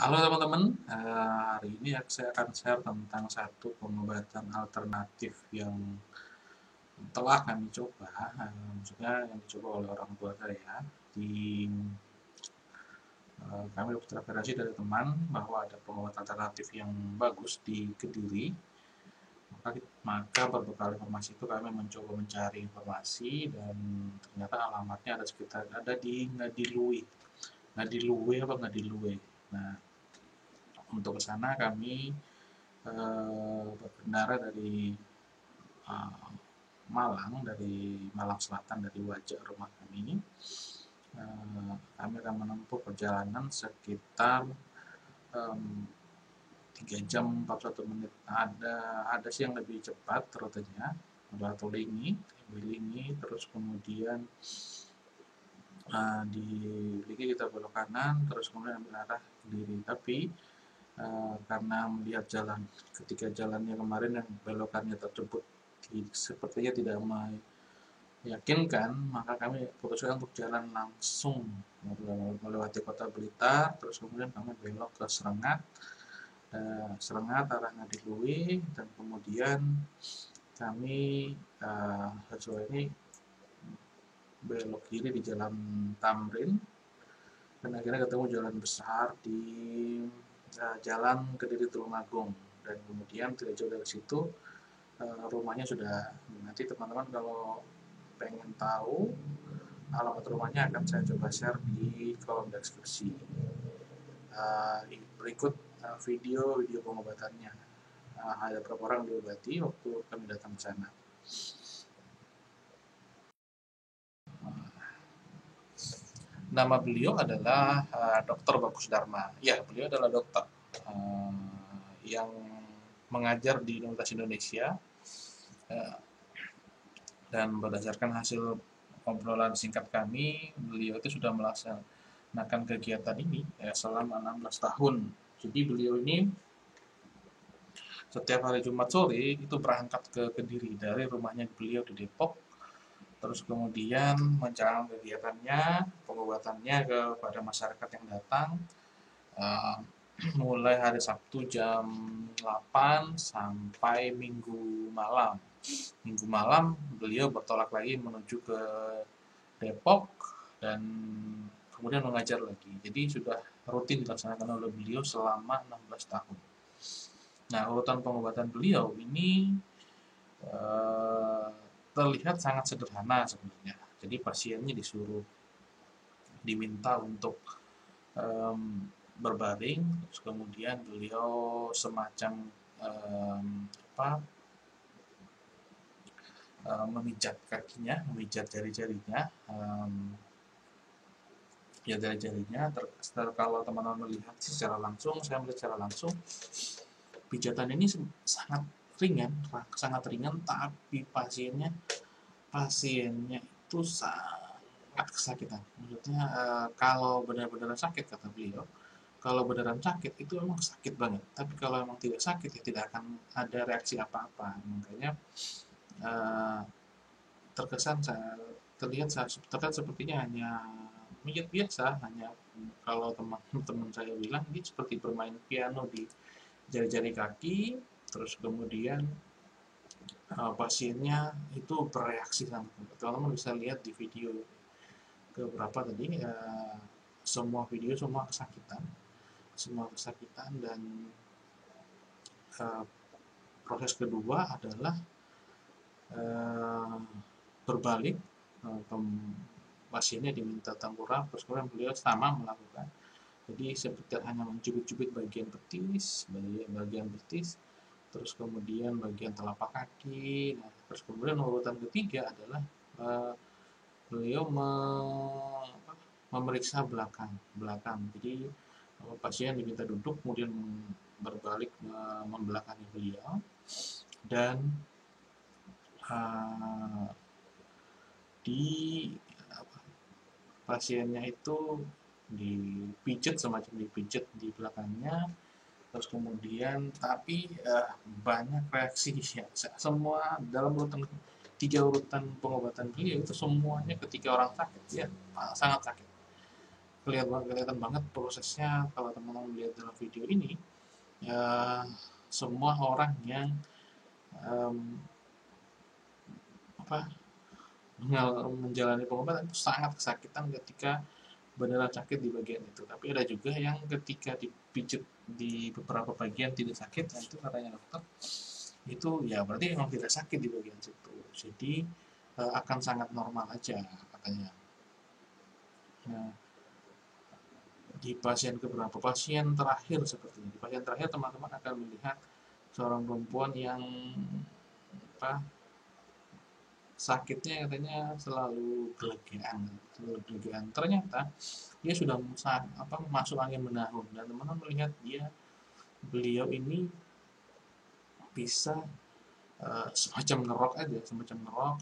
Halo teman-teman, hari ini saya akan share tentang satu pengobatan alternatif yang telah kami coba, maksudnya yang dicoba oleh orang tua saya. Di Kami dapat referensi dari teman bahwa ada pengobatan alternatif yang bagus di Kediri. Maka berbekal informasi itu kami mencoba mencari informasi dan ternyata alamatnya ada di Ngadiluwe. Ngadiluwe apa Ngadiluwe. Nah, untuk ke sana kami berkendara dari uh, Malang Selatan, dari Wajak rumah kami ini. Kami akan menempuh perjalanan sekitar 3 jam 41 menit. Ada sih yang lebih cepat rutenya, ada Lingi, terus kemudian di Lingi kita belok kanan, terus kemudian ambil arah Kediri. Tapi karena melihat jalan, ketika jalannya kemarin yang belokannya tersebut sepertinya tidak meyakinkan, maka kami putuskan untuk jalan langsung melewati kota Blitar, terus kemudian kami belok ke Serengat arah Ngadiluwe, dan kemudian kami sesuai ini belok kiri di jalan Tamrin, dan akhirnya ketemu jalan besar di jalan Kediri Tulungagung, dan kemudian tidak jauh dari situ rumahnya sudah. Nanti teman-teman kalau pengen tahu alamat rumahnya akan saya coba share di kolom deskripsi. Berikut video pengobatannya. Ada berapa orang diobati waktu kami datang ke sana. Nama beliau adalah Dr. Bagus Dharma. Ya, beliau adalah dokter yang mengajar di Universitas Indonesia, dan berdasarkan hasil obrolan singkat kami, beliau itu sudah melaksanakan kegiatan ini selama 16 tahun. Jadi beliau ini setiap hari Jumat sore itu berangkat ke Kediri dari rumahnya beliau di Depok, terus kemudian menjalankan kegiatannya, pengobatannya kepada masyarakat yang datang, mulai hari Sabtu jam 8 sampai Minggu malam. Minggu malam beliau bertolak lagi menuju ke Depok dan kemudian mengajar lagi. Jadi sudah rutin dilaksanakan oleh beliau selama 16 tahun. Nah, urutan pengobatan beliau ini terlihat sangat sederhana sebenarnya. Jadi pasiennya diminta untuk berbaring, terus kemudian beliau semacam memijat kakinya, memijat jari-jarinya, ya jari-jarinya. Kalau teman-teman melihat secara langsung, saya melihat secara langsung, pijatan ini sangat ringan, tapi pasiennya itu sangat kesakitan. Maksudnya kalau benar-benar sakit, kata beliau, kalau beneran sakit itu emang sakit banget. Tapi kalau emang tidak sakit ya tidak akan ada reaksi apa-apa. Makanya terlihat sepertinya hanya mijit biasa, hanya kalau teman-teman saya bilang ini seperti bermain piano di jari-jari kaki, terus kemudian pasiennya itu bereaksi sangat. Teman-teman bisa lihat di video keberapa tadi, semua kesakitan, dan proses kedua adalah berbalik, pasiennya diminta tengkurap, terus kemudian beliau sama melakukan. Jadi seperti hanya mencubit-cubit bagian betis, terus kemudian bagian telapak kaki. Nah, terus kemudian urutan ketiga adalah beliau memeriksa belakang. Jadi pasien diminta duduk, kemudian berbalik membelakangi beliau, dan di pasiennya itu semacam dipijat di belakangnya, terus kemudian tapi banyak reaksi ya. Semua dalam urutan pengobatan beliau itu semuanya ketika orang sakit ya sangat sakit. kelihatan banget prosesnya kalau teman-teman lihat dalam video ini. Ya, semua orang yang um, apa menjalani pengobatan itu sangat kesakitan ketika beneran sakit di bagian itu. Tapi ada juga yang ketika dipijit di beberapa bagian tidak sakit, nah itu katanya dokter itu ya berarti memang tidak sakit di bagian situ. Jadi akan sangat normal aja katanya. Nah, di pasien keberapa pasien terakhir seperti ini. Di pasien terakhir teman-teman akan melihat seorang perempuan yang apa sakitnya katanya selalu gelegean. Ternyata dia sudah masuk angin menahun dan teman-teman melihat beliau ini bisa semacam ngerok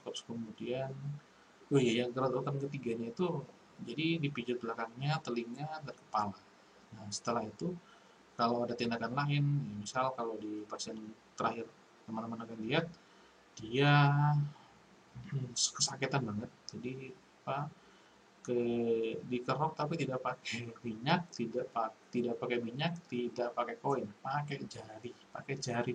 terus kemudian oh iya yang gerakan ketiganya itu jadi dipijat belakangnya, telinga, dan kepala. Nah setelah itu kalau ada tindakan lain, misal kalau di pasien terakhir teman-teman akan lihat dia kesakitan banget, jadi apa ke dikerok tapi tidak pakai minyak, tidak pakai minyak, tidak pakai koin, pakai jari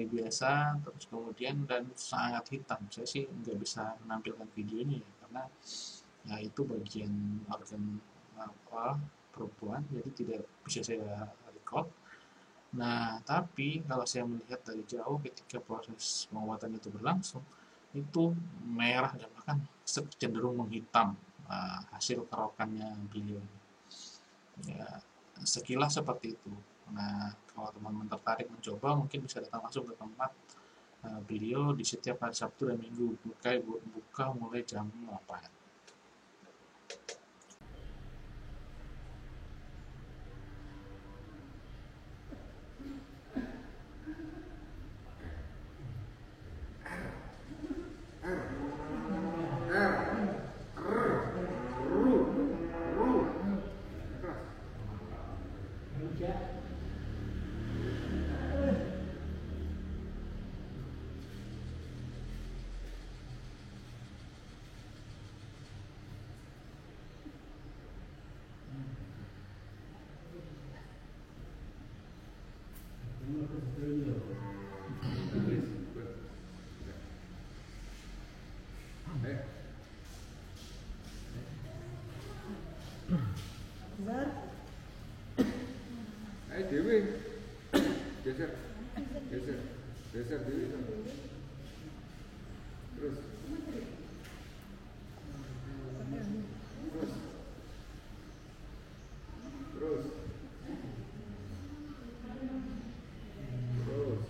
biasa, terus kemudian dan sangat hitam. Saya sih nggak bisa menampilkan videonya ya, karena ya itu bagian organ apa perempuan, jadi tidak bisa saya record. Nah, tapi kalau saya melihat dari jauh ketika proses pengobatan itu berlangsung, itu merah dan bahkan cenderung menghitam hasil kerokannya beliau. Ya, sekilas seperti itu. Nah, kalau teman-teman tertarik mencoba, mungkin bisa datang langsung ke tempat beliau di setiap hari Sabtu dan Minggu. Buka mulai jam 8. Ayo Dewi, geser, geser, geser Dewi. Terus, terus, terus.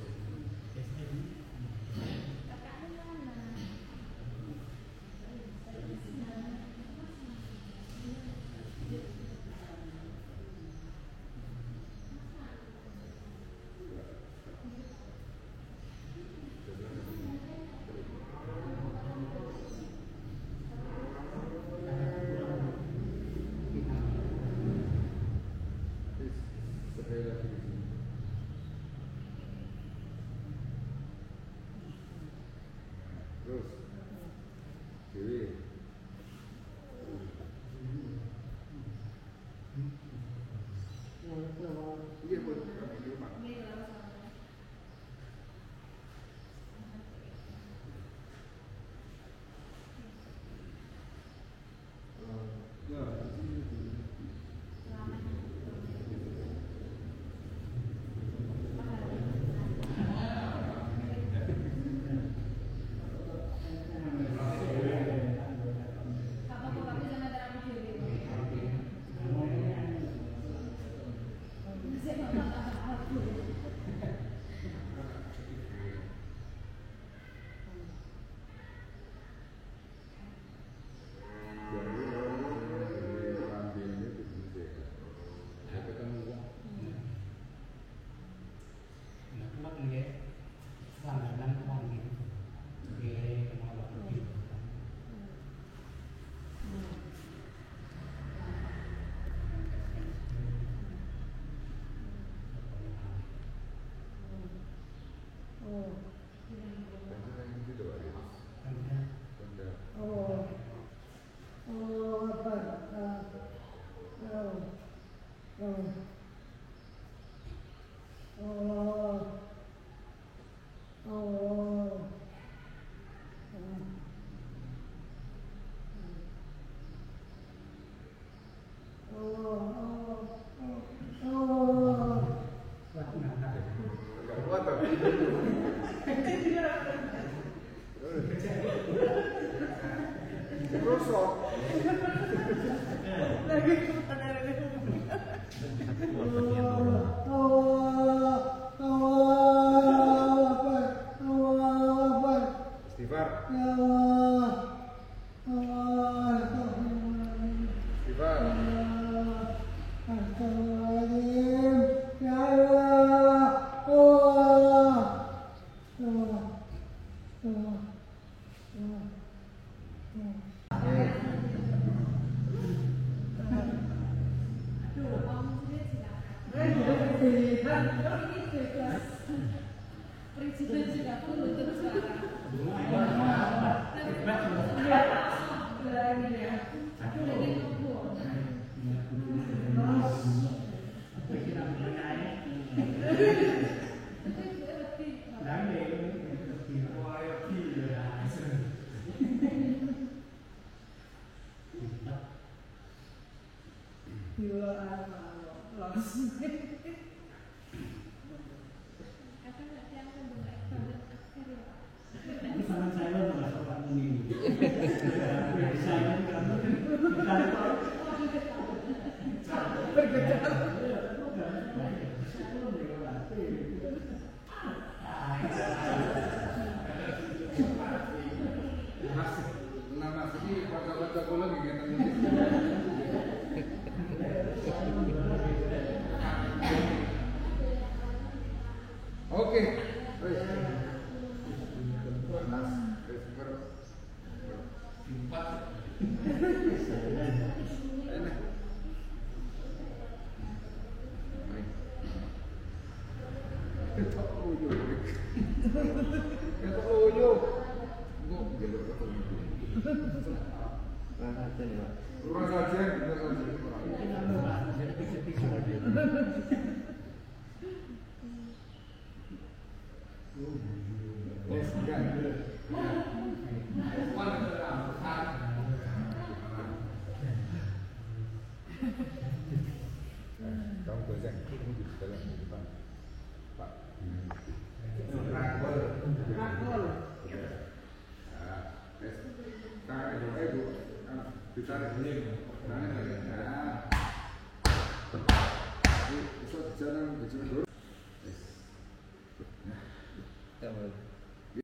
Sekali lagi. Terus, Dewi. Iya, boleh. Enggak kuat tuh. Terus istighfar. Istighfar. Perizinan sudah pun untuk suara. Nama ini baca-baca bola gitu. Oke. Kurang saja. Kamu boleh ini di dalam depan, Pak. Rakol. Ibu, ditarik ini. Bisa jalan dulu.